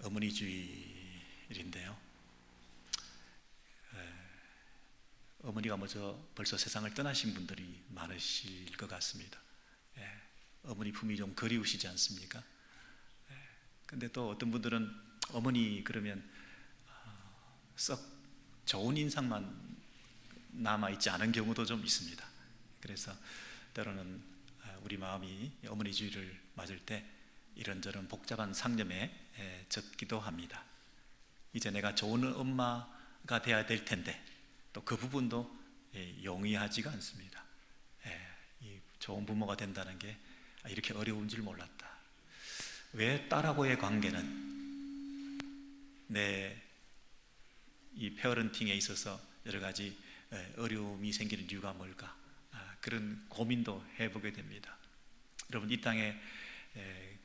어머니 주일인데요. 어머니가 먼저 벌써 세상을 떠나신 분들이 많으실 것 같습니다. 어머니 품이 좀 그리우시지 않습니까? 근데 또 어떤 분들은 어머니 그러면 썩 좋은 인상만 남아있지 않은 경우도 좀 있습니다. 그래서 때로는 우리 마음이 어머니 주일을 맞을 때 이런저런 복잡한 상념에 젖기도 합니다. 이제 내가 좋은 엄마가 돼야 될 텐데 또 그 부분도 용이하지가 않습니다. 이 좋은 부모가 된다는 게 이렇게 어려운 줄 몰랐다. 왜 딸하고의 관계는 내 이 페어런팅에 있어서 여러 가지 어려움이 생기는 이유가 뭘까? 그런 고민도 해보게 됩니다. 여러분, 이 땅에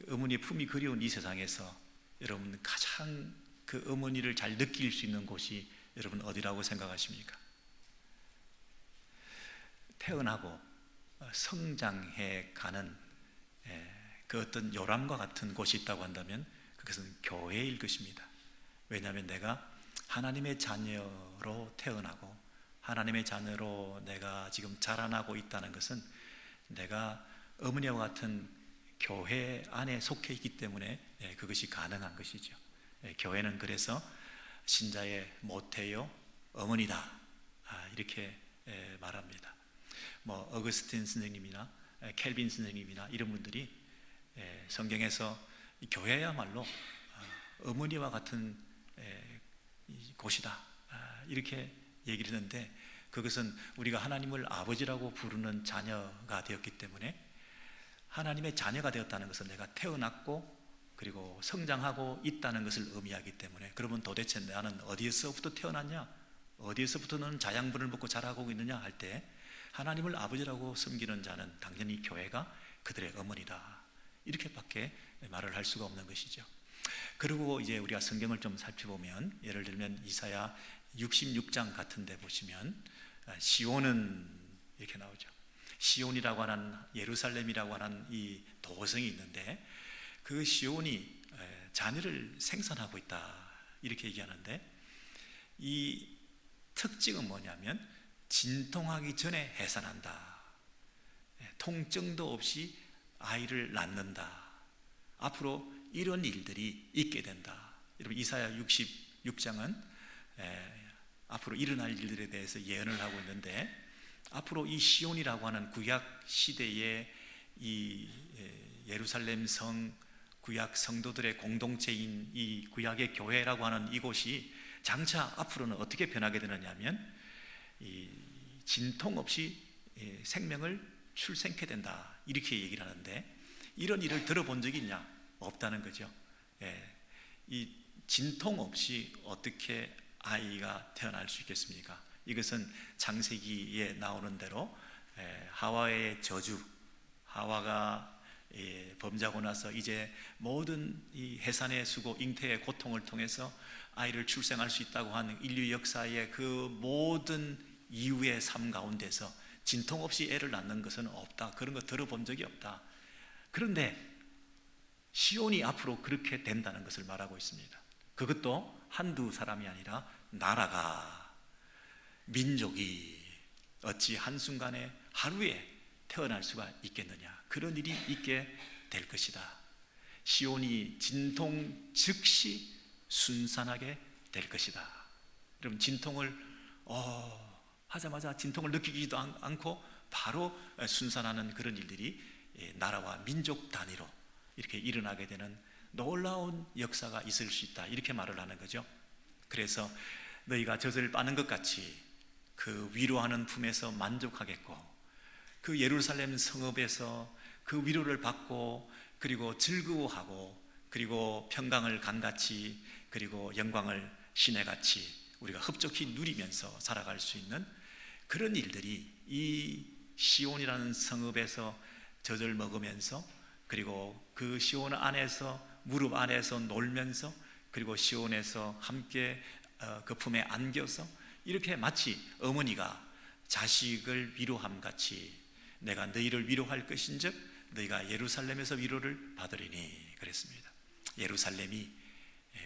어머니의 품이 그리운 이 세상에서 여러분 가장 그 어머니를 잘 느낄 수 있는 곳이 여러분 어디라고 생각하십니까? 태어나고 성장해 가는 그 어떤 요람과 같은 곳이 있다고 한다면 그것은 교회일 것입니다. 왜냐하면 내가 하나님의 자녀로 태어나고 하나님의 자녀로 내가 지금 자라나고 있다는 것은 내가 어머니와 같은 교회 안에 속해 있기 때문에 그것이 가능한 것이죠. 교회는 그래서 신자의 모태요 어머니다 이렇게 말합니다. 어거스틴 선생님이나 켈빈 선생님이나 이런 분들이 성경에서 교회야말로 어머니와 같은 곳이다 이렇게 얘기를 했는데, 그것은 우리가 하나님을 아버지라고 부르는 자녀가 되었기 때문에 하나님의 자녀가 되었다는 것은 내가 태어났고 그리고 성장하고 있다는 것을 의미하기 때문에, 그러면 도대체 나는 어디에서부터 태어났냐, 어디에서부터 너는 자양분을 먹고 자라고 있느냐 할 때 하나님을 아버지라고 섬기는 자는 당연히 교회가 그들의 어머니다 이렇게밖에 말을 할 수가 없는 것이죠. 그리고 이제 우리가 성경을 좀 살펴보면, 예를 들면 이사야 66장 같은 데 보시면 시온은 이렇게 나오죠. 시온이라고 하는, 예루살렘이라고 하는 이 도성이 있는데 그 시온이 자녀를 생산하고 있다 이렇게 얘기하는데, 이 특징은 뭐냐면 진통하기 전에 해산한다, 통증도 없이 아이를 낳는다, 앞으로 이런 일들이 있게 된다. 여러분, 이사야 66장은 앞으로 일어날 일들에 대해서 예언을 하고 있는데, 앞으로 이 시온이라고 하는 구약 시대의 이 예루살렘 성, 구약 성도들의 공동체인 이 구약의 교회라고 하는 이곳이 장차 앞으로는 어떻게 변하게 되느냐면 이 진통 없이 생명을 출생케 된다 이렇게 얘기를 하는데, 이런 일을 들어본 적이 있냐? 없다는 거죠. 이 진통 없이 어떻게 아이가 태어날 수 있겠습니까? 이것은 창세기에 나오는 대로 하와의 저주, 하와가 범죄하고 나서 이제 모든 이 해산의 수고, 잉태의 고통을 통해서 아이를 출생할 수 있다고 하는 인류 역사의 그 모든 이후의 삶 가운데서 진통 없이 애를 낳는 것은 없다, 그런 거 들어본 적이 없다. 그런데 시온이 앞으로 그렇게 된다는 것을 말하고 있습니다. 그것도 한두 사람이 아니라 나라가, 민족이 어찌 한순간에 하루에 태어날 수가 있겠느냐, 그런 일이 있게 될 것이다. 시온이 진통 즉시 순산하게 될 것이다. 여러분, 진통을 하자마자 진통을 느끼지도 않고 바로 순산하는 그런 일들이 나라와 민족 단위로 이렇게 일어나게 되는 놀라운 역사가 있을 수 있다 이렇게 말을 하는 거죠. 그래서 너희가 젖을 빠는 것 같이 그 위로하는 품에서 만족하겠고, 그 예루살렘 성읍에서 그 위로를 받고 그리고 즐거워하고 그리고 평강을 강같이 그리고 영광을 시내같이 우리가 흡족히 누리면서 살아갈 수 있는 그런 일들이 이 시온이라는 성읍에서 젖을 먹으면서, 그리고 그 시온 안에서, 무릎 안에서 놀면서, 그리고 시온에서 함께 그 품에 안겨서 이렇게 마치 어머니가 자식을 위로함 같이 내가 너희를 위로할 것인즉 너희가 예루살렘에서 위로를 받으리니 그랬습니다. 예루살렘이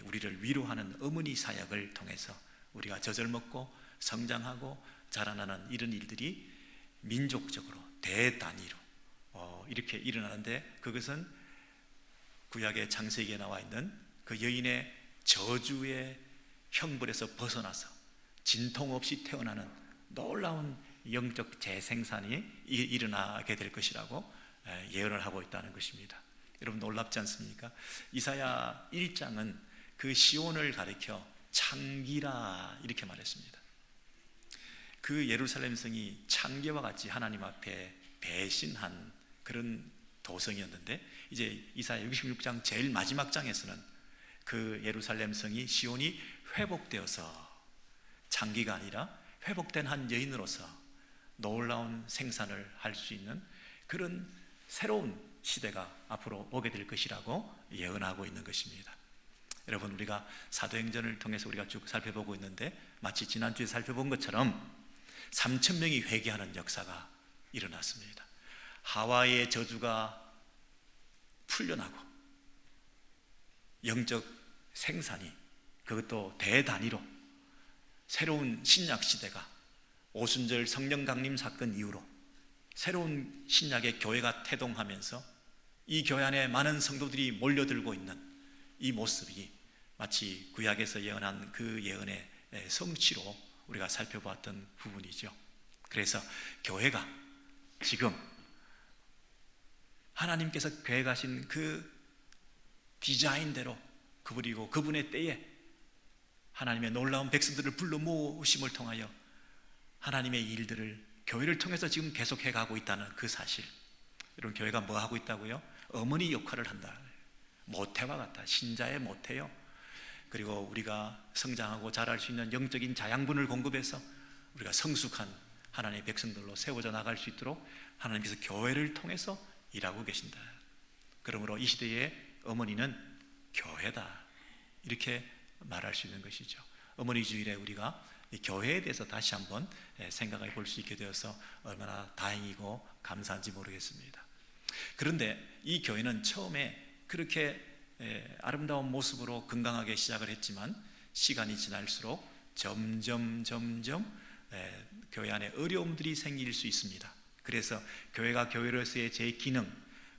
우리를 위로하는 어머니 사역을 통해서 우리가 젖을 먹고 성장하고 자라나는 이런 일들이 민족적으로 대단위로 이렇게 일어나는데, 그것은 구약의 창세기에 나와 있는 그 여인의 저주의 형벌에서 벗어나서 진통 없이 태어나는 놀라운 영적 재생산이 일어나게 될 것이라고 예언을 하고 있다는 것입니다. 여러분, 놀랍지 않습니까? 이사야 1장은 그 시온을 가리켜 창기라 이렇게 말했습니다. 그 예루살렘 성이 창기와 같이 하나님 앞에 배신한 그런 도성이었는데, 이제 이사야 66장 제일 마지막 장에서는 그 예루살렘 성이, 시온이 회복되어서 창기가 아니라 회복된 한 여인으로서 놀라운 생산을 할 수 있는 그런 새로운 시대가 앞으로 오게 될 것이라고 예언하고 있는 것입니다. 여러분, 우리가 사도행전을 통해서 우리가 쭉 살펴보고 있는데, 마치 지난주에 살펴본 것처럼 3,000명이 회개하는 역사가 일어났습니다. 하와이의 저주가 풀려나고 영적 생산이, 그것도 대단위로 새로운 신약 시대가, 오순절 성령 강림 사건 이후로 새로운 신약의 교회가 태동하면서 이 교회 안에 많은 성도들이 몰려들고 있는 이 모습이 마치 구약에서 예언한 그 예언의 성취로 우리가 살펴보았던 부분이죠. 그래서 교회가 지금 하나님께서 계획하신 그 디자인대로, 그리고 그분의 때에 하나님의 놀라운 백성들을 불러 모으심을 통하여 하나님의 일들을 교회를 통해서 지금 계속해 가고 있다는 그 사실. 여러분, 교회가 뭐 하고 있다고요? 어머니 역할을 한다. 모태와 같다. 신자의 모태요. 그리고 우리가 성장하고 자랄 수 있는 영적인 자양분을 공급해서 우리가 성숙한 하나님의 백성들로 세워져 나갈 수 있도록 하나님께서 교회를 통해서 일하고 계신다. 그러므로 이 시대의 어머니는 교회다, 이렇게 말할 수 있는 것이죠. 어머니 주일에 우리가 이 교회에 대해서 다시 한번 생각해 볼 수 있게 되어서 얼마나 다행이고 감사한지 모르겠습니다. 그런데 이 교회는 처음에 그렇게 아름다운 모습으로 건강하게 시작을 했지만, 시간이 지날수록 점점 교회 안에 어려움들이 생길 수 있습니다. 그래서 교회가 교회로서의 제 기능,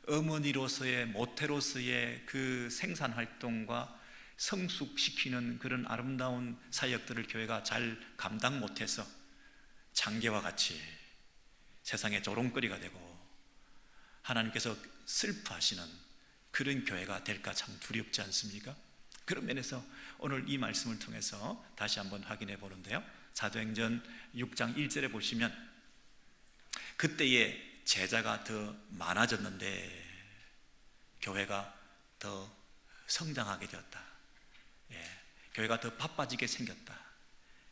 어머니로서의, 모태로서의 그 생산 활동과 성숙시키는 그런 아름다운 사역들을 교회가 잘 감당 못해서 창기와 같이 세상의 조롱거리가 되고 하나님께서 슬퍼하시는 그런 교회가 될까 참 두렵지 않습니까? 그런 면에서 오늘 이 말씀을 통해서 다시 한번 확인해 보는데요, 사도행전 6장 1절에 보시면 그때에 제자가 더 많아졌는데 교회가 더 성장하게 되었다. 교회가 더 바빠지게 생겼다.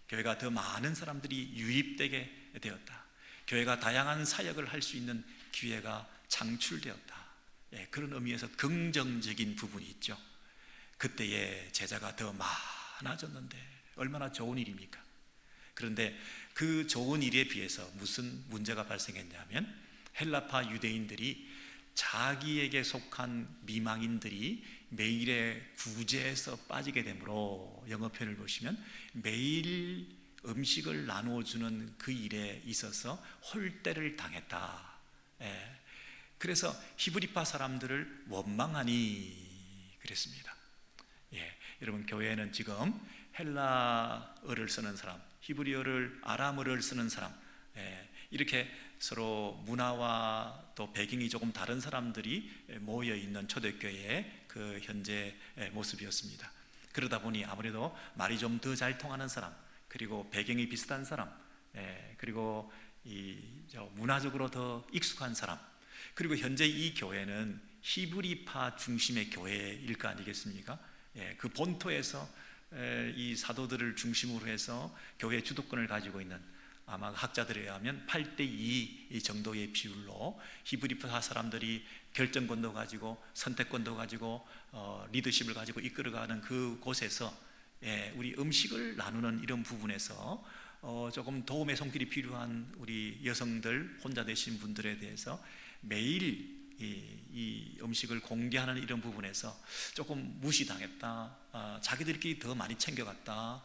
교회가 더 많은 사람들이 유입되게 되었다. 교회가 다양한 사역을 할 수 있는 기회가 창출되었다. 그런 의미에서 긍정적인 부분이 있죠. 그때에 제자가 더 많아졌는데 얼마나 좋은 일입니까? 그런데 그 좋은 일에 비해서 무슨 문제가 발생했냐면, 헬라파 유대인들이 자기에게 속한 미망인들이 매일의 구제에서 빠지게 되므로, 영어 표현을 보시면 매일 음식을 나누어주는 그 일에 있어서 홀대를 당했다. 그래서 히브리파 사람들을 원망하니 그랬습니다. 여러분, 교회는 지금 헬라어를 쓰는 사람, 히브리어를, 아람어를 쓰는 사람, 이렇게 서로 문화와 또 배경이 조금 다른 사람들이 모여 있는 초대교회의 그 현재 모습이었습니다. 그러다 보니 아무래도 말이 좀 더 잘 통하는 사람, 그리고 배경이 비슷한 사람, 그리고 문화적으로 더 익숙한 사람, 그리고 현재 이 교회는 히브리파 중심의 교회일 거 아니겠습니까? 그 본토에서 이 사도들을 중심으로 해서 교회의 주도권을 가지고 있는, 아마 학자들에 의하면 8대2 정도의 비율로 히브리파 사람들이 결정권도 가지고 선택권도 가지고 리더십을 가지고 이끌어가는 그 곳에서 우리 음식을 나누는 이런 부분에서 조금 도움의 손길이 필요한 우리 여성들, 혼자 되신 분들에 대해서 매일 이 음식을 공개하는 이런 부분에서 조금 무시당했다, 자기들끼리 더 많이 챙겨갔다,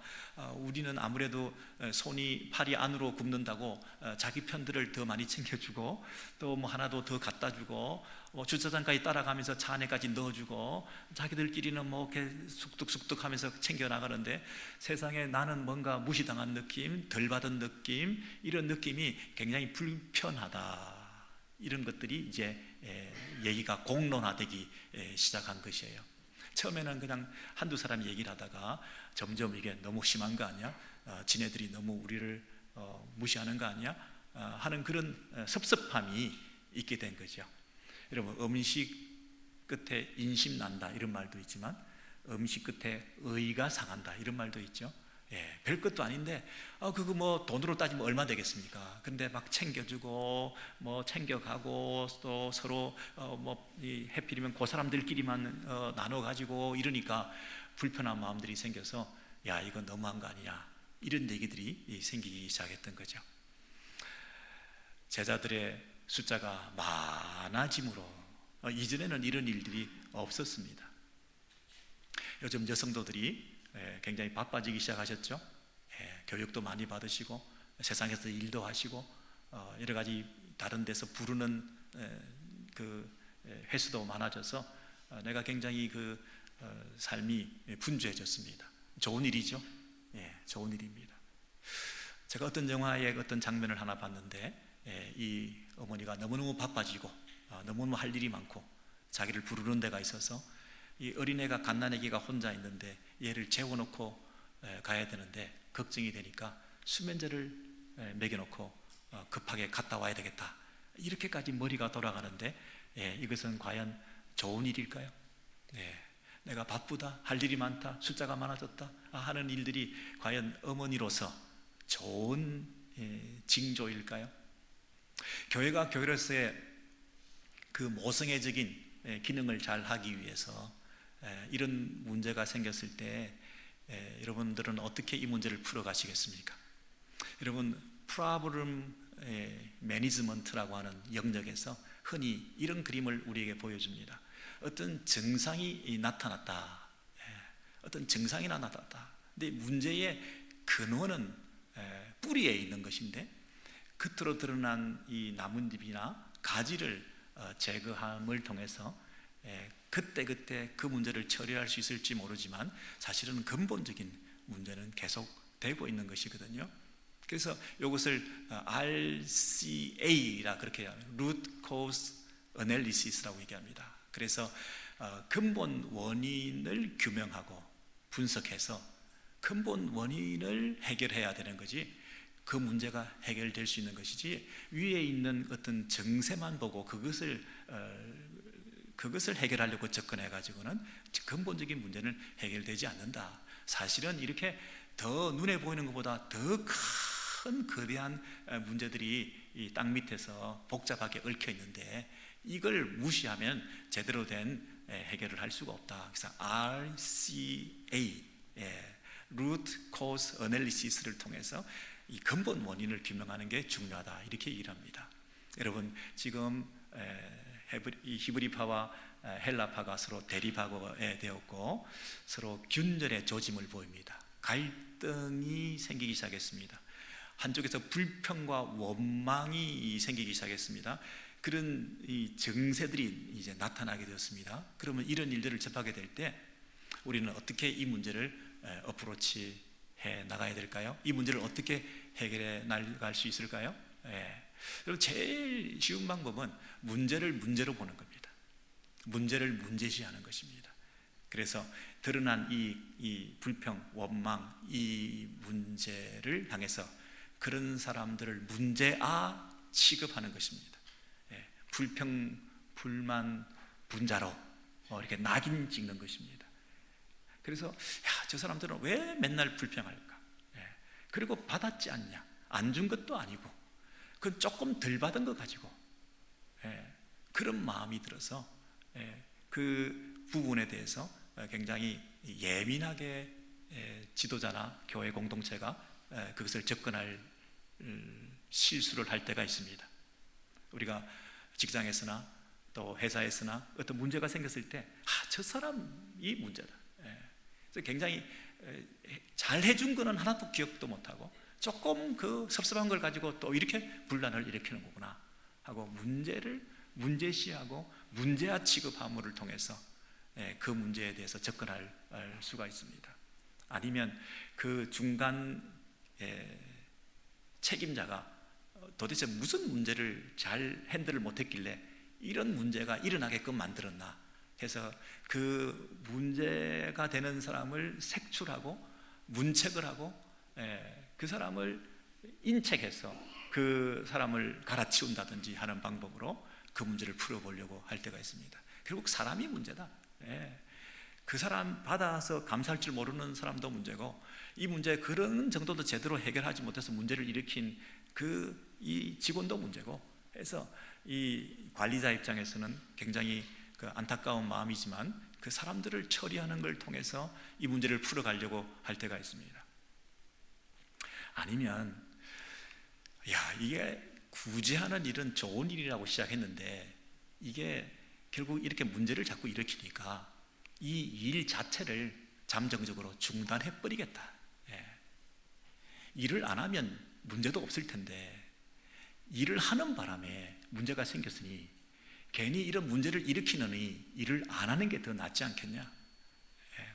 우리는 아무래도 손이 팔이 안으로 굽는다고 자기 편들을 더 많이 챙겨주고 또 뭐 하나도 더 갖다 주고 주차장까지 따라가면서 차 안에까지 넣어주고 자기들끼리는 뭐 이렇게 쑥득쑥득 하면서 챙겨나가는데 세상에 나는 뭔가 무시당한 느낌, 덜 받은 느낌, 이런 느낌이 굉장히 불편하다, 이런 것들이 이제 얘기가 공론화되기 시작한 것이에요. 처음에는 그냥 한두 사람이 얘기를 하다가 점점 이게 너무 심한 거 아니야? 지네들이 너무 우리를 무시하는 거 아니야? 하는 그런 섭섭함이 있게 된 거죠. 여러분, 음식 끝에 인심 난다 이런 말도 있지만 음식 끝에 의가 상한다 이런 말도 있죠. 별것도 아닌데 그거 뭐 돈으로 따지면 얼마 되겠습니까? 근데 막 챙겨주고 뭐 챙겨가고 또 서로 해필이면 그 사람들끼리만 나눠 가지고 이러니까 불편한 마음들이 생겨서 야, 이거 너무한 거 아니냐, 이런 얘기들이 생기기 시작했던 거죠. 제자들의 숫자가 많아짐으로 이전에는 이런 일들이 없었습니다. 요즘 여성도들이 굉장히 바빠지기 시작하셨죠. 교육도 많이 받으시고 세상에서 일도 하시고 여러 가지 다른 데서 부르는 그 횟수도 많아져서 내가 굉장히 그 삶이 분주해졌습니다. 좋은 일이죠. 좋은 일입니다. 제가 어떤 영화의 어떤 장면을 하나 봤는데 이 어머니가 너무너무 바빠지고 너무너무 할 일이 많고 자기를 부르는 데가 있어서 이 어린애가 갓난아기가 혼자 있는데 얘를 재워놓고 가야 되는데 걱정이 되니까 수면제를 먹여놓고 급하게 갔다 와야 되겠다, 이렇게까지 머리가 돌아가는데 이것은 과연 좋은 일일까요? 내가 바쁘다, 할 일이 많다, 숫자가 많아졌다 하는 일들이 과연 어머니로서 좋은 징조일까요? 교회가 교회로서의 그 모성애적인 기능을 잘 하기 위해서 이런 문제가 생겼을 때 여러분들은 어떻게 이 문제를 풀어 가시겠습니까? 여러분, 프로블럼 매니지먼트라고 하는 영역에서 흔히 이런 그림을 우리에게 보여줍니다. 어떤 증상이 나타났다, 어떤 증상이 나타났다. 근데 문제의 근원은 뿌리에 있는 것인데 겉으로 드러난 이 나뭇잎이나 가지를 제거함을 통해서 그때그때 그 문제를 처리할 수 있을지 모르지만 사실은 근본적인 문제는 계속 되고 있는 것이거든요. 그래서 이것을 RCA라 그렇게 합니다. Root Cause Analysis라고 얘기합니다. 그래서 근본 원인을 규명하고 분석해서 근본 원인을 해결해야 되는 거지, 그 문제가 해결될 수 있는 것이지 위에 있는 어떤 증세만 보고 그것을 해결하려고 접근해 가지고는 근본적인 문제는 해결되지 않는다. 사실은 이렇게 더 눈에 보이는 것보다 더 큰 거대한 문제들이 이 땅 밑에서 복잡하게 얽혀 있는데 이걸 무시하면 제대로 된 해결을 할 수가 없다. 그래서 RCA, Root Cause Analysis를 통해서 이 근본 원인을 규명하는 게 중요하다, 이렇게 얘기를 합니다. 여러분, 지금 이 히브리파와 헬라파가 서로 대립하게 되었고 서로 균열의 조짐을 보입니다. 갈등이 생기기 시작했습니다. 한쪽에서 불평과 원망이 생기기 시작했습니다. 그런 이 증세들이 이제 나타나게 되었습니다. 그러면 이런 일들을 접하게 될 때 우리는 어떻게 이 문제를 어프로치 해 나가야 될까요? 이 문제를 어떻게 해결해 나갈 수 있을까요? 여러분, 제일 쉬운 방법은 문제를 문제로 보는 겁니다. 문제를 문제시하는 것입니다. 그래서 드러난 이 불평, 원망, 이 문제를 향해서 그런 사람들을 문제아 취급하는 것입니다. 불평, 불만, 분자로 이렇게 낙인 찍는 것입니다. 그래서 저 사람들은 왜 맨날 불평할까? 그리고 받았지 않냐? 안 준 것도 아니고 그건 조금 덜 받은 거 가지고 그런 마음이 들어서 그 부분에 대해서 굉장히 예민하게 지도자나 교회 공동체가 그것을 접근할 실수를 할 때가 있습니다. 우리가 직장에서나 또 회사에서나 어떤 문제가 생겼을 때 저 사람이 문제다. 그래서 굉장히 잘 해준 거는 하나도 기억도 못하고 조금 그 섭섭한 걸 가지고 또 이렇게 분란을 일으키는 거구나 하고 문제를 문제시하고 문제화 취급함을 통해서 그 문제에 대해서 접근할 수가 있습니다. 아니면 그 중간 책임자가 도대체 무슨 문제를 잘 핸들을 못했길래 이런 문제가 일어나게끔 만들었나 해서 그 문제가 되는 사람을 색출하고 문책을 하고 그 사람을 인책해서 그 사람을 갈아치운다든지 하는 방법으로 그 문제를 풀어보려고 할 때가 있습니다. 결국 사람이 문제다. 그 사람 받아서 감사할 줄 모르는 사람도 문제고, 이 문제 그런 정도도 제대로 해결하지 못해서 문제를 일으킨 이 직원도 문제고 해서 이 관리자 입장에서는 굉장히 그 안타까운 마음이지만 그 사람들을 처리하는 걸 통해서 이 문제를 풀어가려고 할 때가 있습니다. 아니면 이게 구제하는 일은 좋은 일이라고 시작했는데 이게 결국 이렇게 문제를 자꾸 일으키니까 이 일 자체를 잠정적으로 중단해버리겠다. 일을 안 하면 문제도 없을 텐데 일을 하는 바람에 문제가 생겼으니 괜히 이런 문제를 일으키느니 일을 안 하는 게 더 낫지 않겠냐.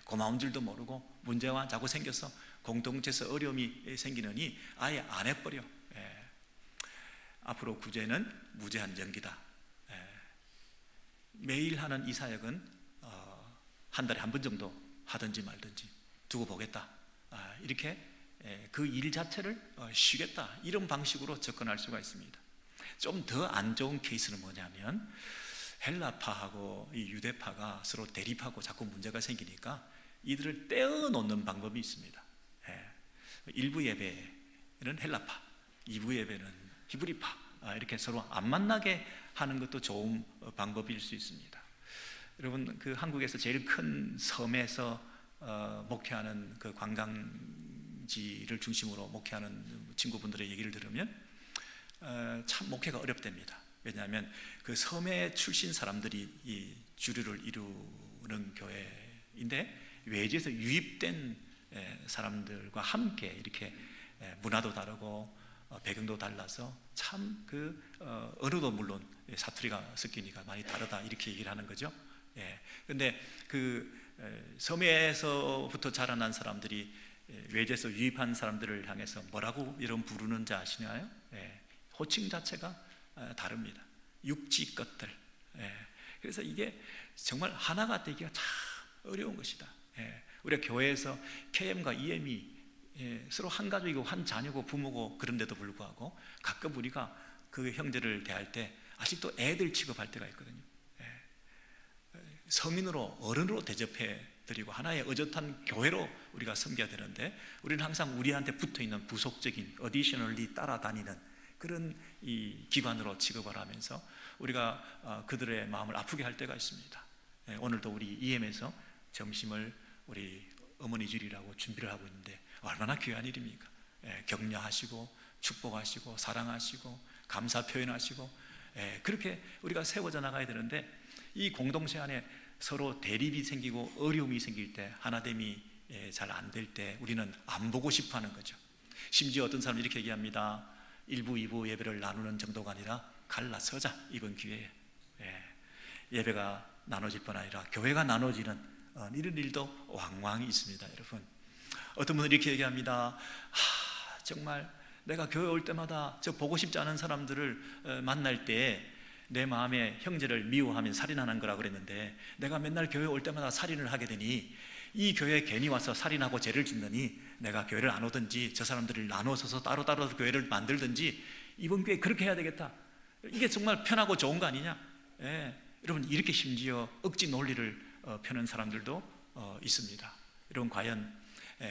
고마운 줄도 모르고 문제가 자꾸 생겨서 공동체에서 어려움이 생기느니 아예 안 해버려. 앞으로 구제는 무제한 연기다. 매일 하는 이 사역은 한 달에 한 번 정도 하든지 말든지 두고 보겠다. 이렇게 그 일 자체를 쉬겠다. 이런 방식으로 접근할 수가 있습니다. 좀 더 안 좋은 케이스는 뭐냐면 헬라파하고 이 유대파가 서로 대립하고 자꾸 문제가 생기니까 이들을 떼어놓는 방법이 있습니다. 일부 예배는 헬라파, 2부 예배는 히브리파, 이렇게 서로 안 만나게 하는 것도 좋은 방법일 수 있습니다. 여러분, 그 한국에서 제일 큰 섬에서 목회하는 그 관광지를 중심으로 목회하는 친구분들의 얘기를 들으면 참 목회가 어렵답니다. 왜냐하면 그 섬에 출신 사람들이 이 주류를 이루는 교회인데 외지에서 유입된 사람들과 함께 이렇게 문화도 다르고 배경도 달라서 참 그 언어도 물론 사투리가 섞이니까 많이 다르다 이렇게 얘기를 하는 거죠. 근데 그 섬에서부터 자라난 사람들이 외지에서 유입한 사람들을 향해서 뭐라고 이런 부르는지 아시나요? 호칭 자체가 다릅니다. 육지 것들. 그래서 이게 정말 하나가 되기가 참 어려운 것이다. 우리가 교회에서 KM과 EM이 서로 한 가족이고 한 자녀고 부모고 그런데도 불구하고 가끔 우리가 그 형제를 대할 때 아직도 애들 취급할 때가 있거든요. 성인으로 어른으로 대접해 드리고 하나의 어젓한 교회로 우리가 섬겨야 되는데 우리는 항상 우리한테 붙어있는 부속적인 어디셔널리 따라다니는 그런 이 기관으로 취급을 하면서 우리가 그들의 마음을 아프게 할 때가 있습니다. 오늘도 우리 EM에서 점심을 우리 어머니 줄이라고 준비를 하고 있는데 얼마나 귀한 일입니까? 격려하시고 축복하시고 사랑하시고 감사 표현하시고 그렇게 우리가 세워져 나가야 되는데 이 공동체 안에 서로 대립이 생기고 어려움이 생길 때 하나됨이 잘 안 될 때 우리는 안 보고 싶어 하는 거죠. 심지어 어떤 사람은 이렇게 얘기합니다. 1부, 2부 예배를 나누는 정도가 아니라 갈라서자. 이번 기회에 예배가 나눠질 뿐 아니라 교회가 나눠지는 이런 일도 왕왕 있습니다. 여러분, 어떤 분은 이렇게 얘기합니다. 정말 내가 교회 올 때마다 저 보고 싶지 않은 사람들을 만날 때 내 마음에 형제를 미워하면 살인하는 거라 그랬는데 내가 맨날 교회 올 때마다 살인을 하게 되니 이 교회에 괜히 와서 살인하고 죄를 짓느니 내가 교회를 안 오든지 저 사람들을 나눠서서 따로따로 교회를 만들든지 이번 교회 그렇게 해야 되겠다. 이게 정말 편하고 좋은 거 아니냐? 여러분, 이렇게 심지어 억지 논리를 펴는 사람들도 있습니다. 여러분, 과연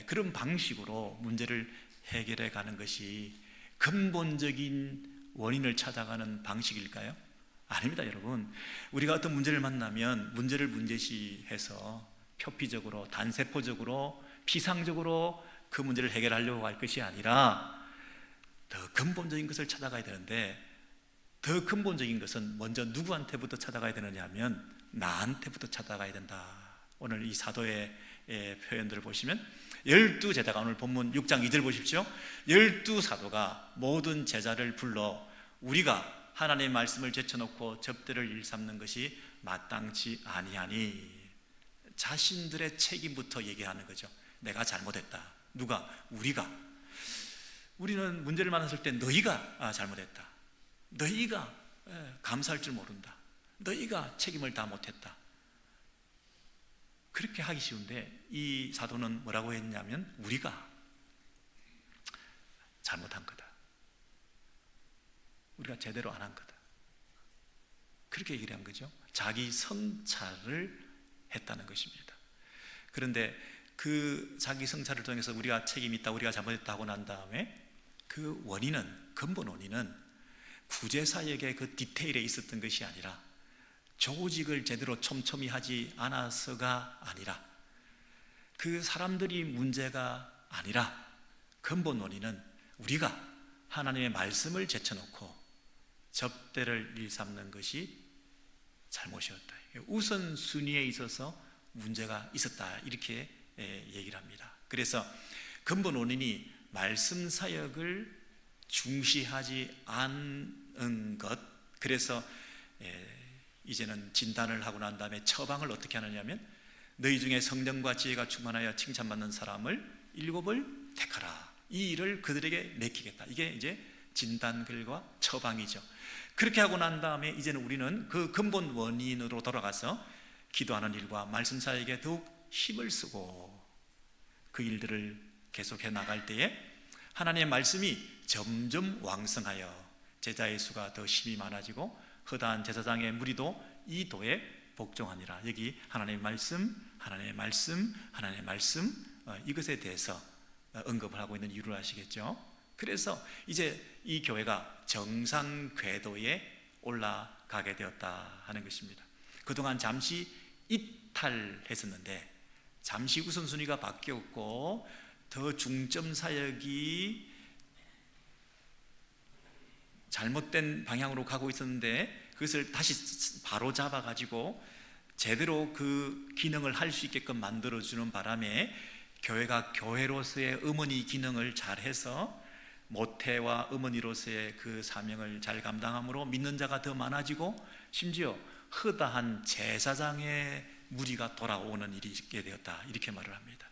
그런 방식으로 문제를 해결해 가는 것이 근본적인 원인을 찾아가는 방식일까요? 아닙니다. 여러분, 우리가 어떤 문제를 만나면 문제를 문제시해서 표피적으로 단세포적으로 피상적으로 그 문제를 해결하려고 할 것이 아니라 더 근본적인 것을 찾아가야 되는데 더 근본적인 것은 먼저 누구한테부터 찾아가야 되느냐 하면 나한테부터 찾아가야 된다. 오늘 이 사도의 표현들을 보시면 12제자가, 오늘 본문 6장 2절 보십시오. 12사도가 모든 제자를 불러 우리가 하나님의 말씀을 제쳐놓고 접대를 일삼는 것이 마땅치 아니하니, 자신들의 책임부터 얘기하는 거죠. 내가 잘못했다. 누가? 우리가. 우리는 문제를 만났을 때 너희가 잘못했다. 너희가 감사할 줄 모른다. 너희가 책임을 다 못했다. 그렇게 하기 쉬운데 이 사도는 뭐라고 했냐면 우리가 잘못한 거다. 우리가 제대로 안 한 거다. 그렇게 얘기를 한 거죠. 자기 성찰을 했다는 것입니다. 그런데 그 자기 성찰을 통해서 우리가 책임이 있다, 우리가 잘못했다 하고 난 다음에 그 원인은, 근본 원인은 구제사역의 그 디테일에 있었던 것이 아니라 조직을 제대로 촘촘히 하지 않아서가 아니라 그 사람들이 문제가 아니라 근본 원인은 우리가 하나님의 말씀을 제쳐놓고 접대를 일삼는 것이 잘못이었다. 우선순위에 있어서 문제가 있었다. 이렇게 얘기를 합니다. 그래서 근본 원인이 말씀 사역을 중시하지 않은 것, 그래서 이제는 진단을 하고 난 다음에 처방을 어떻게 하느냐면 너희 중에 성령과 지혜가 충만하여 칭찬받는 사람을 7을 택하라. 이 일을 그들에게 맡기겠다. 이게 이제 진단글과 처방이죠. 그렇게 하고 난 다음에 이제는 우리는 그 근본 원인으로 돌아가서 기도하는 일과 말씀 사역에 더욱 힘을 쓰고 그 일들을 계속해 나갈 때에 하나님의 말씀이 점점 왕성하여 제자의 수가 더 힘이 많아지고 허다한 제사장의 무리도 이 도에 복종하니라. 여기 하나님의 말씀, 하나님의 말씀, 하나님의 말씀, 이것에 대해서 언급을 하고 있는 이유를 아시겠죠? 그래서 이제 이 교회가 정상 궤도에 올라가게 되었다 하는 것입니다. 그동안 잠시 이탈했었는데 잠시 우선순위가 바뀌었고 더 중점 사역이 잘못된 방향으로 가고 있었는데 그것을 다시 바로 잡아가지고 제대로 그 기능을 할 수 있게끔 만들어주는 바람에 교회가 교회로서의 어머니 기능을 잘해서 모태와 어머니로서의 그 사명을 잘 감당함으로 믿는 자가 더 많아지고 심지어 허다한 제사장의 무리가 돌아오는 일이 있게 되었다, 이렇게 말을 합니다.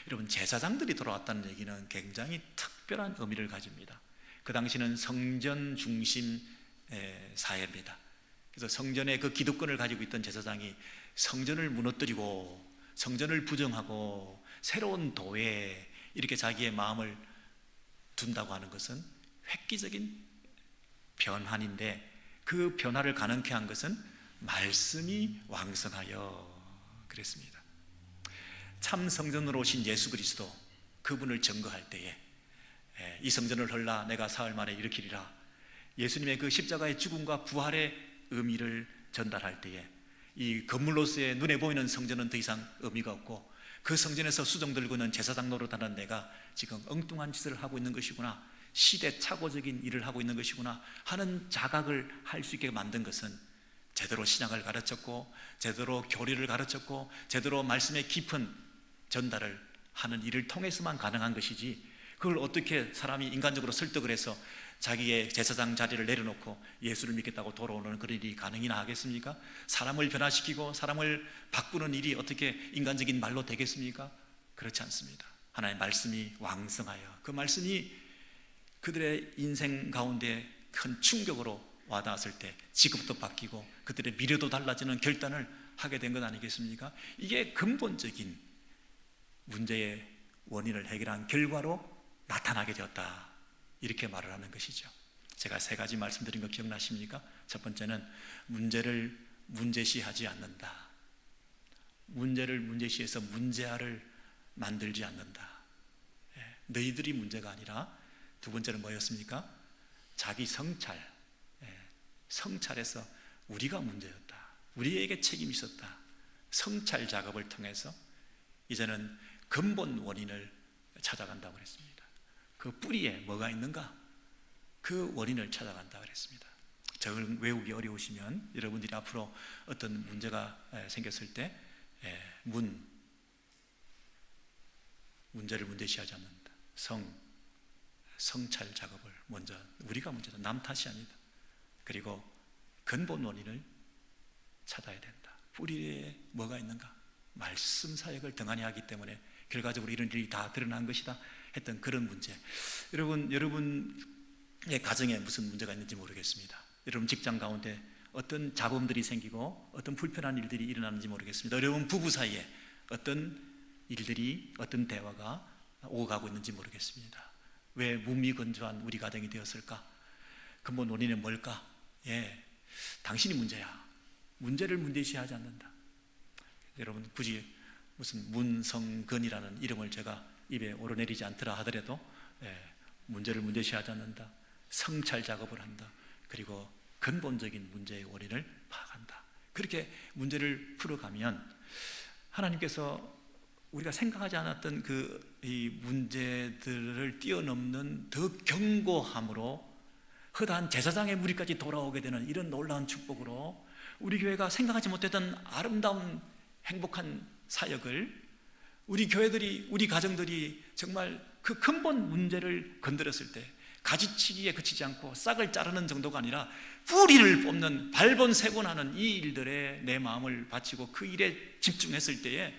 여러분, 제사장들이 돌아왔다는 얘기는 굉장히 특별한 의미를 가집니다. 그 당시는 성전 중심 사회입니다. 그래서 성전의 그 기득권을 가지고 있던 제사장이 성전을 무너뜨리고 성전을 부정하고 새로운 도에 이렇게 자기의 마음을 둔다고 하는 것은 획기적인 변환인데, 그 변화를 가능케 한 것은 말씀이 왕성하여 그랬습니다. 참 성전으로 오신 예수 그리스도, 그분을 증거할 때에 이 성전을 헐라 내가 사흘 만에 일으키리라, 예수님의 그 십자가의 죽음과 부활의 의미를 전달할 때에 이 건물로서의 눈에 보이는 성전은 더 이상 의미가 없고 그 성전에서 수정 들고 있는 제사장 노릇하는 내가 지금 엉뚱한 짓을 하고 있는 것이구나, 시대착오적인 일을 하고 있는 것이구나 하는 자각을 할 수 있게 만든 것은 제대로 신약을 가르쳤고 제대로 교리를 가르쳤고 제대로 말씀의 깊은 전달을 하는 일을 통해서만 가능한 것이지, 그걸 어떻게 사람이 인간적으로 설득을 해서 자기의 제사장 자리를 내려놓고 예수를 믿겠다고 돌아오는 그런 일이 가능이나 하겠습니까? 사람을 변화시키고 사람을 바꾸는 일이 어떻게 인간적인 말로 되겠습니까? 그렇지 않습니다. 하나님의 말씀이 왕성하여 그 말씀이 그들의 인생 가운데 큰 충격으로 와닿았을 때 직업도 바뀌고 그들의 미래도 달라지는 결단을 하게 된 것 아니겠습니까? 이게 근본적인 문제의 원인을 해결한 결과로 나타나게 되었다, 이렇게 말을 하는 것이죠. 제가 3가지 말씀드린 거 기억나십니까? 첫 번째는 문제를 문제시하지 않는다. 문제를 문제시해서 문제아를 만들지 않는다. 너희들이 문제가 아니라, 두 번째는 뭐였습니까? 자기 성찰. 성찰에서 우리가 문제였다, 우리에게 책임이 있었다. 성찰 작업을 통해서 이제는 근본 원인을 찾아간다고 했습니다. 그 뿌리에 뭐가 있는가? 그 원인을 찾아간다 그랬습니다. 저걸 외우기 어려우시면 여러분들이 앞으로 어떤 문제가 생겼을 때 문제를 문제시하지 않는다. 성찰 작업을 먼저, 우리가 문제다. 남 탓이 아니다. 그리고 근본 원인을 찾아야 된다. 뿌리에 뭐가 있는가? 말씀 사역을 등한히 하기 때문에 결과적으로 이런 일이 다 드러난 것이다 했던 그런 문제. 여러분의 가정에 무슨 문제가 있는지 모르겠습니다. 여러분 직장 가운데 어떤 잡음들이 생기고 어떤 불편한 일들이 일어나는지 모르겠습니다. 여러분 부부 사이에 어떤 일들이, 어떤 대화가 오고 가고 있는지 모르겠습니다. 왜 무미건조한 우리 가정이 되었을까? 근본 원인은 뭘까? 당신이 문제야. 문제를 문제시하지 않는다. 여러분 굳이 무슨 문성근이라는 이름을 제가 입에 오르내리지 않더라 하더라도 문제를 문제시하지 않는다. 성찰 작업을 한다. 그리고 근본적인 문제의 원인을 파악한다. 그렇게 문제를 풀어가면 하나님께서 우리가 생각하지 않았던 이 문제들을 뛰어넘는 더 견고함으로 허다한 제사장의 무리까지 돌아오게 되는 이런 놀라운 축복으로 우리 교회가 생각하지 못했던 아름다운 행복한 사역을 우리 교회들이, 우리 가정들이 정말 그 근본 문제를 건드렸을 때 가지치기에 그치지 않고 싹을 자르는 정도가 아니라 뿌리를 뽑는 발본색원하는 이 일들에 내 마음을 바치고 그 일에 집중했을 때에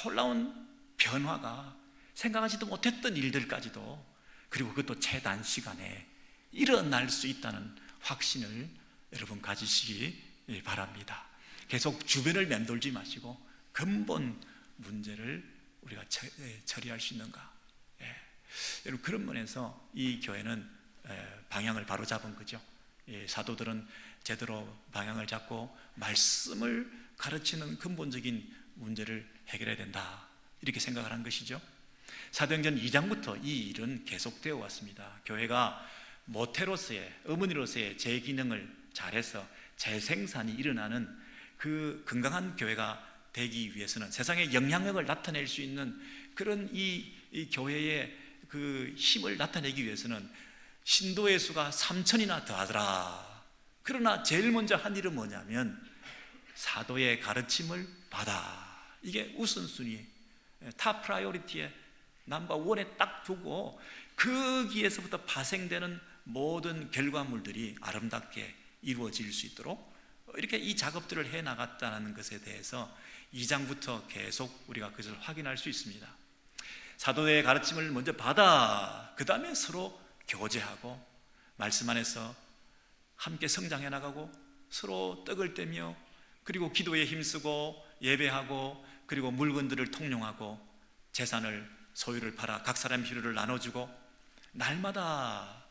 놀라운 변화가 생각하지도 못했던 일들까지도, 그리고 그것도 최단 시간에 일어날 수 있다는 확신을 여러분 가지시기 바랍니다. 계속 주변을 맴돌지 마시고 근본 문제를 우리가 처리할 수 있는가. 여러분 그런 면에서 이 교회는 방향을 바로 잡은 거죠. 사도들은 제대로 방향을 잡고 말씀을 가르치는 근본적인 문제를 해결해야 된다, 이렇게 생각을 한 것이죠. 사도행전 2장부터 이 일은 계속되어 왔습니다. 교회가 모태로서의, 어머니로서의 재기능을 잘해서 재생산이 일어나는 그 건강한 교회가 되기 위해서는, 세상에 영향력을 나타낼 수 있는 그런 이 교회의 그 힘을 나타내기 위해서는 신도의 수가 3,000이나 더하더라. 그러나 제일 먼저 한 일은 뭐냐면 사도의 가르침을 받아. 이게 우선순위, 탑 프라이오리티에 넘버 원에 딱 두고 거기에서부터 파생되는 모든 결과물들이 아름답게 이루어질 수 있도록 이렇게 이 작업들을 해 나갔다는 것에 대해서 2장부터 계속 우리가 그것을 확인할 수 있습니다. 사도의 가르침을 먼저 받아, 그 다음에 서로 교제하고 말씀 안에서 함께 성장해 나가고 서로 떡을 떼며, 그리고 기도에 힘쓰고 예배하고, 그리고 물건들을 통용하고 재산을, 소유를 팔아 각 사람 필요를 나눠주고, 날마다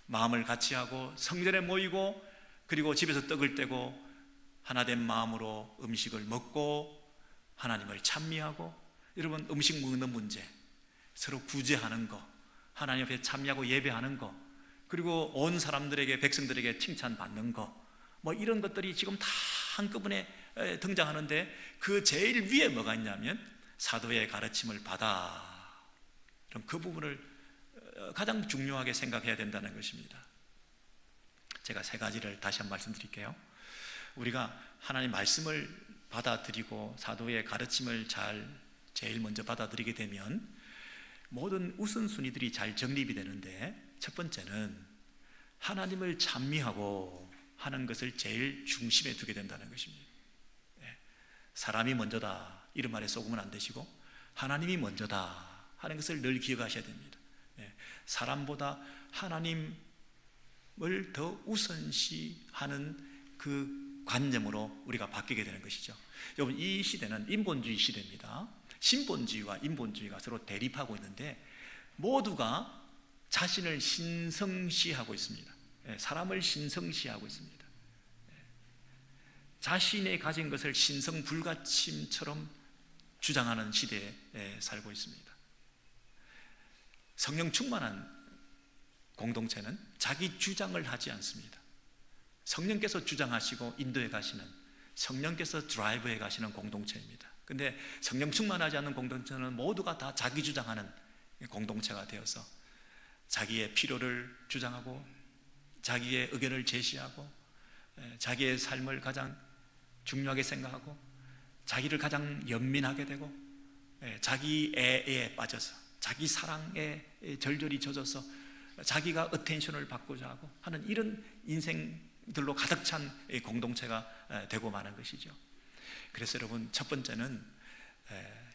마음을 같이 하고 성전에 모이고, 그리고 집에서 떡을 떼고 하나된 마음으로 음식을 먹고 하나님을 찬미하고. 여러분 음식 먹는 문제, 서로 구제하는 거, 하나님 앞에 참여하고 예배하는 거, 그리고 온 사람들에게, 백성들에게 칭찬받는 거, 뭐 이런 것들이 지금 다 한꺼번에 등장하는데 그 제일 위에 뭐가 있냐면 사도의 가르침을 받아. 그럼 그 부분을 가장 중요하게 생각해야 된다는 것입니다. 제가 세 가지를 다시 한번 말씀드릴게요. 우리가 하나님 말씀을 받아들이고 사도의 가르침을 제일 먼저 받아들이게 되면 모든 우선순위들이 잘 정립이 되는데, 첫 번째는 하나님을 찬미하고 하는 것을 제일 중심에 두게 된다는 것입니다. 사람이 먼저다 이런 말에 속으면 안 되시고 하나님이 먼저다 하는 것을 늘 기억하셔야 됩니다. 사람보다 하나님을 더 우선시하는 그 관념으로 우리가 바뀌게 되는 것이죠. 여러분 이 시대는 인본주의 시대입니다. 신본주의와 인본주의가 서로 대립하고 있는데 모두가 자신을 신성시하고 있습니다. 사람을 신성시하고 있습니다. 자신의 가진 것을 신성불가침처럼 주장하는 시대에 살고 있습니다. 성령 충만한 공동체는 자기 주장을 하지 않습니다. 성령께서 주장하시고 인도해 가시는, 성령께서 드라이브해 가시는 공동체입니다. 근데 성령 충만하지 않은 공동체는 모두가 다 자기 주장하는 공동체가 되어서 자기의 필요를 주장하고 자기의 의견을 제시하고 자기의 삶을 가장 중요하게 생각하고 자기를 가장 연민하게 되고 자기 애에 빠져서 자기 사랑에 절절히 젖어서 자기가 어텐션을 받고자 하고 하는 이런 인생들로 가득 찬 공동체가 되고 마는 것이죠. 그래서 여러분, 첫 번째는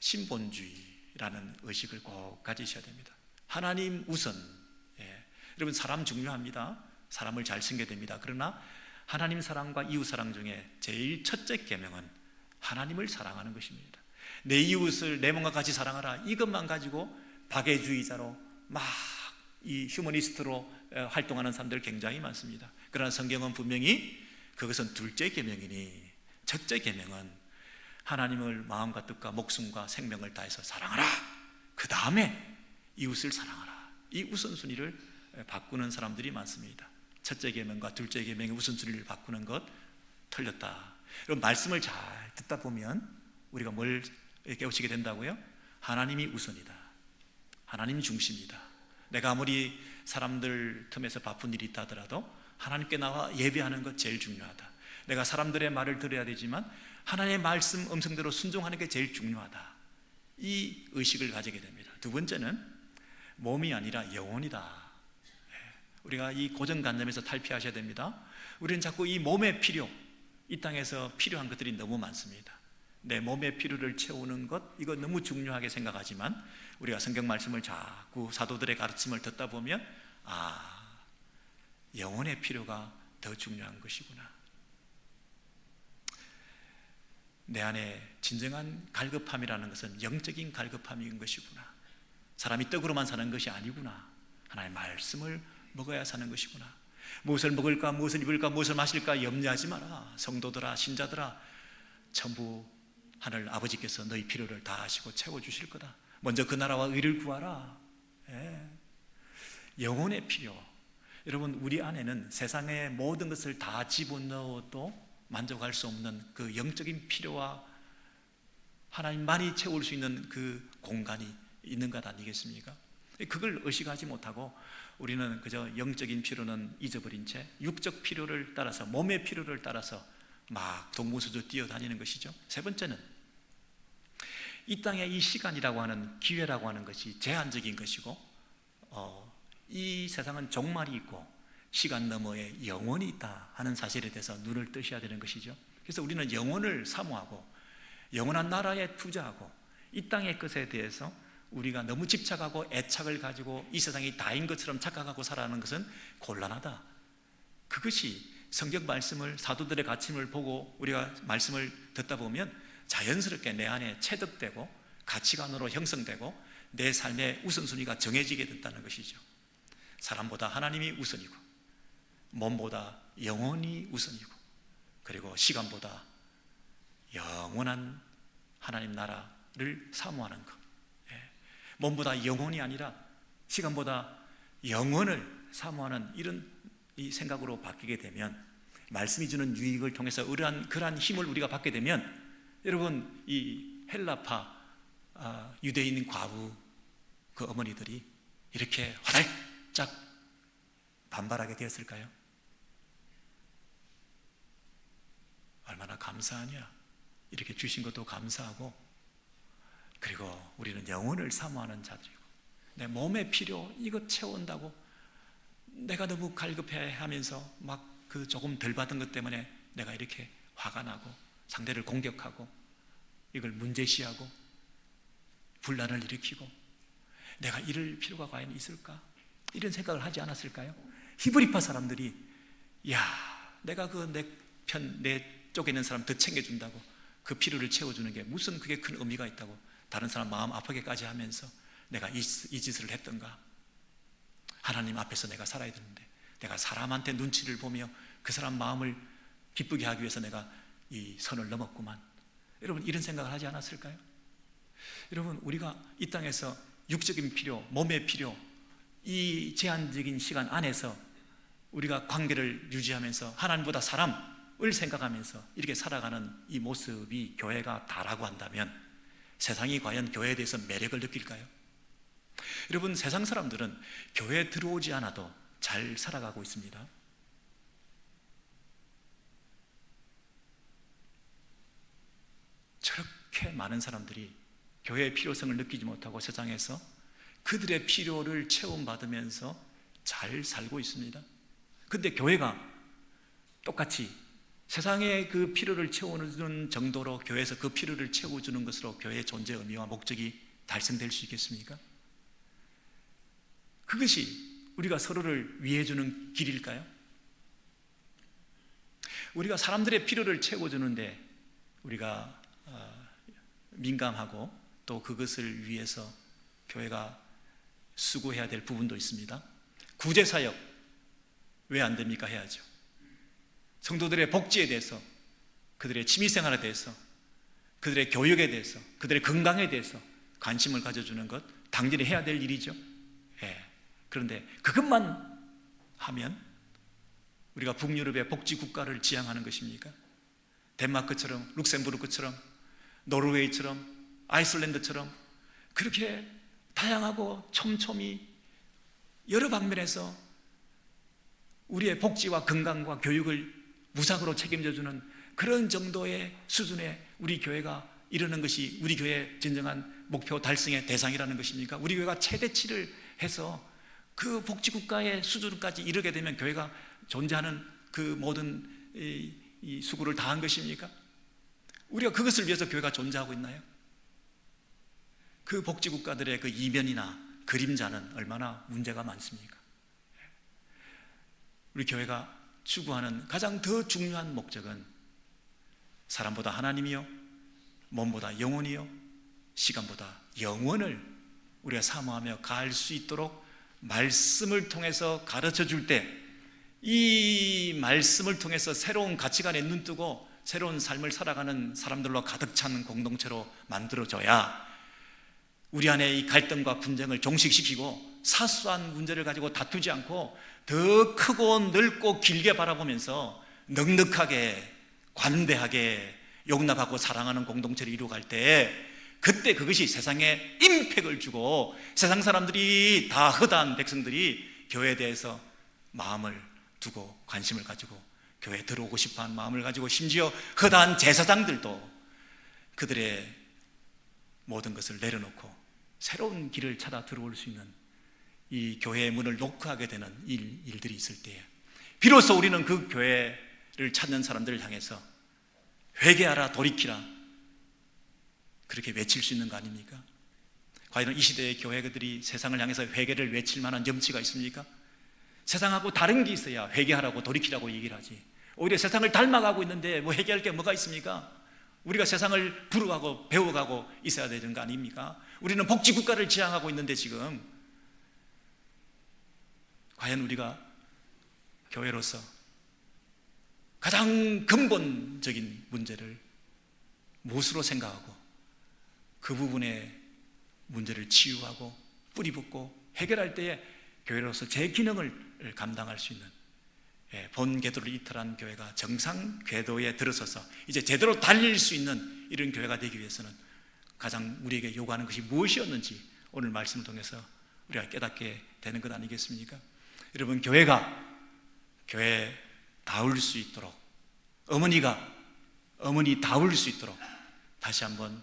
신본주의라는 의식을 꼭 가지셔야 됩니다. 하나님 우선. 여러분, 사람 중요합니다. 사람을 잘 섬겨야 됩니다. 그러나 하나님 사랑과 이웃 사랑 중에 제일 첫째 계명은 하나님을 사랑하는 것입니다. 내 이웃을 내 몸과 같이 사랑하라, 이것만 가지고 박애주의자로 막 이 휴머니스트로 활동하는 사람들 굉장히 많습니다. 그러나 성경은 분명히 그것은 둘째 계명이니 첫째 계명은 하나님을 마음과 뜻과 목숨과 생명을 다해서 사랑하라, 그 다음에 이웃을 사랑하라. 이 우선순위를 바꾸는 사람들이 많습니다. 첫째 계명과 둘째 계명의 우선순위를 바꾸는 것 틀렸다. 여러분, 말씀을 잘 듣다 보면 우리가 뭘 깨우치게 된다고요? 하나님이 우선이다. 하나님 중심이다. 내가 아무리 사람들 틈에서 바쁜 일이 있다 하더라도 하나님께 나와 예배하는 것 제일 중요하다. 내가 사람들의 말을 들어야 되지만 하나님의 말씀 음성대로 순종하는 게 제일 중요하다. 이 의식을 가지게 됩니다. 두 번째는 몸이 아니라 영혼이다. 우리가 이 고정관념에서 탈피하셔야 됩니다. 우리는 자꾸 이 몸의 필요, 이 땅에서 필요한 것들이 너무 많습니다. 내 몸의 필요를 채우는 것, 이거 너무 중요하게 생각하지만 우리가 성경 말씀을 자꾸 사도들의 가르침을 듣다 보면 영혼의 필요가 더 중요한 것이구나. 내 안에 진정한 갈급함이라는 것은 영적인 갈급함인 것이구나. 사람이 떡으로만 사는 것이 아니구나. 하나님의 말씀을 먹어야 사는 것이구나. 무엇을 먹을까, 무엇을 입을까, 무엇을 마실까 염려하지 마라. 성도들아, 신자들아, 전부 하늘 아버지께서 너희 필요를 다 하시고 채워주실 거다. 먼저 그 나라와 의를 구하라. 영혼의 필요. 여러분, 우리 안에는 세상의 모든 것을 다 집어넣어도 만족할 수 없는 그 영적인 필요와 하나님만이 채울 수 있는 그 공간이 있는 것 아니겠습니까? 그걸 의식하지 못하고 우리는 그저 영적인 필요는 잊어버린 채 육적 필요를 따라서, 몸의 필요를 따라서 막 동무서주 뛰어다니는 것이죠. 세 번째는 이 땅의 이 시간이라고 하는, 기회라고 하는 것이 제한적인 것이고 이 세상은 종말이 있고 시간 너머에 영원이 있다 하는 사실에 대해서 눈을 뜨셔야 되는 것이죠. 그래서 우리는 영원을 사모하고 영원한 나라에 투자하고 이 땅의 것에 대해서 우리가 너무 집착하고 애착을 가지고 이 세상이 다인 것처럼 착각하고 살아가는 것은 곤란하다. 그것이 성경 말씀을, 사도들의 가르침을 보고 우리가 말씀을 듣다 보면 자연스럽게 내 안에 체득되고 가치관으로 형성되고 내 삶의 우선순위가 정해지게 된다는 것이죠. 사람보다 하나님이 우선이고 몸보다 영혼이 우선이고 그리고 시간보다 영원한 하나님 나라를 사모하는 것. 몸보다 영혼이 아니라 시간보다 영혼을 사모하는 이런 이 생각으로 바뀌게 되면, 말씀이 주는 유익을 통해서 그러한 힘을 우리가 받게 되면, 여러분, 이 헬라파 유대인 과부 그 어머니들이 이렇게 화들짝 반발하게 되었을까요? 얼마나 감사하냐. 이렇게 주신 것도 감사하고, 그리고 우리는 영혼을 사모하는 자들이고 내 몸의 필요 이것 채운다고 내가 너무 갈급해 하면서 막 그 조금 덜 받은 것 때문에 내가 이렇게 화가 나고 상대를 공격하고 이걸 문제시하고 분란을 일으키고 내가 이럴 필요가 과연 있을까? 이런 생각을 하지 않았을까요? 히브리파 사람들이 내가 그 내 쪽에 있는 사람 더 챙겨준다고 그 필요를 채워주는 게 무슨 그게 큰 의미가 있다고 다른 사람 마음 아프게까지 하면서 내가 이 짓을 했던가? 하나님 앞에서 내가 살아야 되는데 내가 사람한테 눈치를 보며 그 사람 마음을 기쁘게 하기 위해서 내가 이 선을 넘었구만. 여러분, 이런 생각을 하지 않았을까요? 여러분, 우리가 이 땅에서 육적인 필요, 몸의 필요, 이 제한적인 시간 안에서 우리가 관계를 유지하면서 하나님보다 사람을 생각하면서 이렇게 살아가는 이 모습이 교회가 다라고 한다면 세상이 과연 교회에 대해서 매력을 느낄까요? 여러분, 세상 사람들은 교회에 들어오지 않아도 잘 살아가고 있습니다. 저렇게 많은 사람들이 교회의 필요성을 느끼지 못하고 세상에서 그들의 필요를 체험받으면서 잘 살고 있습니다. 근데 교회가 똑같이 세상의 그 필요를 채워주는 정도로 교회에서 그 필요를 채워주는 것으로 교회의 존재 의미와 목적이 달성될 수 있겠습니까? 그것이 우리가 서로를 위해주는 길일까요? 우리가 사람들의 필요를 채워주는데 우리가 민감하고 또 그것을 위해서 교회가 수고해야 될 부분도 있습니다. 구제사역 왜 안 됩니까? 해야죠. 성도들의 복지에 대해서, 그들의 취미생활에 대해서, 그들의 교육에 대해서, 그들의 건강에 대해서 관심을 가져주는 것 당연히 해야 될 일이죠. 그런데 그것만 하면 우리가 북유럽의 복지국가를 지향하는 것입니까? 덴마크처럼, 룩셈부르크처럼, 노르웨이처럼, 아이슬란드처럼 그렇게 다양하고 촘촘히 여러 방면에서 우리의 복지와 건강과 교육을 무상으로 책임져주는 그런 정도의 수준의 우리 교회가 이르는 것이 우리 교회의 진정한 목표 달성의 대상이라는 것입니까? 우리 교회가 최대치를 해서 그 복지국가의 수준까지 이르게 되면 교회가 존재하는 그 모든 이 수고를 다한 것입니까? 우리가 그것을 위해서 교회가 존재하고 있나요? 그 복지국가들의 그 이면이나 그림자는 얼마나 문제가 많습니까? 우리 교회가 추구하는 가장 더 중요한 목적은 사람보다 하나님이요, 몸보다 영혼이요, 시간보다 영원을 우리가 사모하며 갈 수 있도록 말씀을 통해서 가르쳐 줄 때, 이 말씀을 통해서 새로운 가치관에 눈뜨고 새로운 삶을 살아가는 사람들로 가득 찬 공동체로 만들어져야 우리 안에 이 갈등과 분쟁을 종식시키고 사소한 문제를 가지고 다투지 않고 더 크고 넓고 길게 바라보면서 넉넉하게 관대하게 용납하고 사랑하는 공동체를 이루어갈 때, 그때 그것이 세상에 임팩을 주고 세상 사람들이 다 허다한 백성들이 교회에 대해서 마음을 두고 관심을 가지고 교회에 들어오고 싶어하는 마음을 가지고 심지어 허다한 제사장들도 그들의 모든 것을 내려놓고 새로운 길을 찾아 들어올 수 있는 이 교회의 문을 노크하게 되는 일들이 있을 때에 비로소 우리는 그 교회를 찾는 사람들을 향해서 회개하라, 돌이키라, 그렇게 외칠 수 있는 거 아닙니까? 과연 이 시대의 교회들이 세상을 향해서 회개를 외칠 만한 염치가 있습니까? 세상하고 다른 게 있어야 회개하라고 돌이키라고 얘기를 하지, 오히려 세상을 닮아가고 있는데 뭐 회개할 게 뭐가 있습니까? 우리가 세상을 부러워하고 배워가고 있어야 되는 거 아닙니까? 우리는 복지국가를 지향하고 있는데 지금 과연 우리가 교회로서 가장 근본적인 문제를 무엇으로 생각하고 그 부분의 문제를 치유하고 뿌리 붓고 해결할 때에 교회로서 제 기능을 감당할 수 있는 본 궤도를 이탈한 교회가 정상 궤도에 들어서서 이제 제대로 달릴 수 있는 이런 교회가 되기 위해서는 가장 우리에게 요구하는 것이 무엇이었는지 오늘 말씀을 통해서 우리가 깨닫게 되는 것 아니겠습니까? 여러분, 교회가 교회다울 수 있도록, 어머니가 어머니다울 수 있도록 다시 한번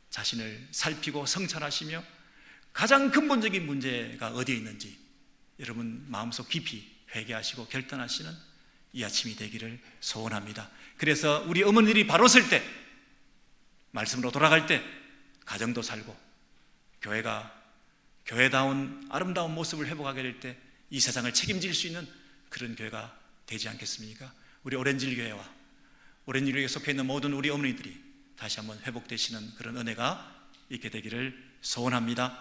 자신을 살피고 성찰하시며 가장 근본적인 문제가 어디에 있는지 여러분 마음속 깊이 회개하시고 결단하시는 이 아침이 되기를 소원합니다. 그래서 우리 어머니들이 바로 설 때, 말씀으로 돌아갈 때 가정도 살고 교회가 교회다운 아름다운 모습을 회복하게 될 때 이 세상을 책임질 수 있는 그런 교회가 되지 않겠습니까? 우리 오렌지 교회와 오렌지 교회에 속해 있는 모든 우리 어머니들이 다시 한번 회복되시는 그런 은혜가 있게 되기를 소원합니다.